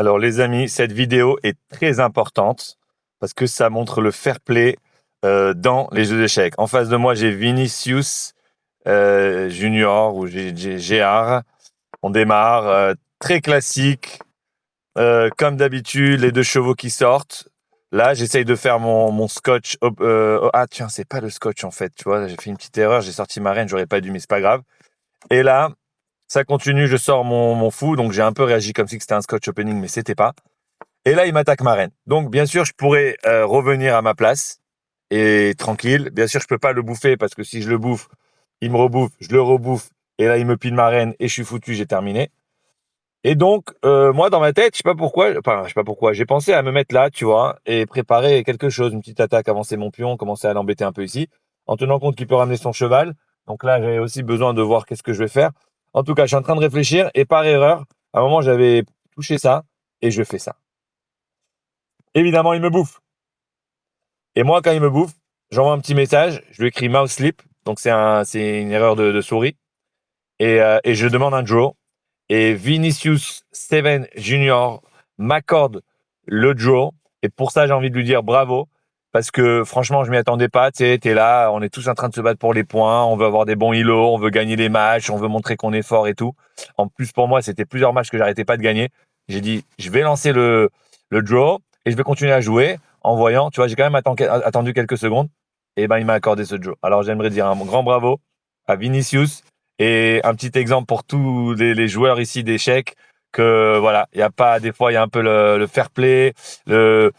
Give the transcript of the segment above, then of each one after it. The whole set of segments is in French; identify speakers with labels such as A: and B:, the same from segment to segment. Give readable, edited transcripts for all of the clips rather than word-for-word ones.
A: Alors les amis, cette vidéo est très importante parce que ça montre le fair play dans les jeux d'échecs. En face de moi, j'ai Vinicius Junior ou GR. On démarre très classique, comme d'habitude, les deux chevaux qui sortent. Là, j'essaye de faire mon scotch. Ah tiens, c'est pas le scotch en fait, tu vois, j'ai fait une petite erreur, j'ai sorti ma reine, j'aurais pas dû, mais c'est pas grave. Et là, ça continue, je sors mon fou, donc j'ai un peu réagi comme si c'était un scotch opening, mais c'était pas. Et là, il m'attaque ma reine. Donc, bien sûr, je pourrais revenir à ma place et tranquille. Bien sûr, je peux pas le bouffer parce que si je le bouffe, il me rebouffe, je le rebouffe. Et là, il me pile ma reine et je suis foutu, j'ai terminé. Et donc, moi, dans ma tête, je sais pas pourquoi, j'ai pensé à me mettre là, tu vois, et préparer quelque chose, une petite attaque, avancer mon pion, commencer à l'embêter un peu ici, en tenant compte qu'il peut ramener son cheval. Donc là, j'avais aussi besoin de voir qu'est-ce que je vais faire. En tout cas, je suis en train de réfléchir et par erreur, à un moment, j'avais touché ça et je fais ça. Évidemment, il me bouffe. Et moi, quand il me bouffe, j'envoie un petit message, je lui écris mouse slip, donc c'est une erreur de souris, et je demande un draw. Et Vinicius Steven Junior m'accorde le draw. Et pour ça, j'ai envie de lui dire bravo. Parce que franchement, je m'y attendais pas. Tu sais, t'es là, on est tous en train de se battre pour les points. On veut avoir des bons îlots, on veut gagner les matchs, on veut montrer qu'on est fort et tout. En plus, pour moi, c'était plusieurs matchs que j'arrêtais pas de gagner. J'ai dit, je vais lancer le draw et je vais continuer à jouer en voyant. Tu vois, j'ai quand même attendu quelques secondes. Et ben, il m'a accordé ce draw. Alors, j'aimerais dire un grand bravo à Vinicius. Et un petit exemple pour tous les joueurs ici d'échecs, que voilà, il y a pas, des fois, il y a un peu le fair play, le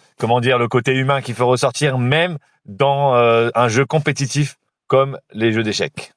A: côté humain qu'il faut ressortir, même dans un jeu compétitif comme les jeux d'échecs.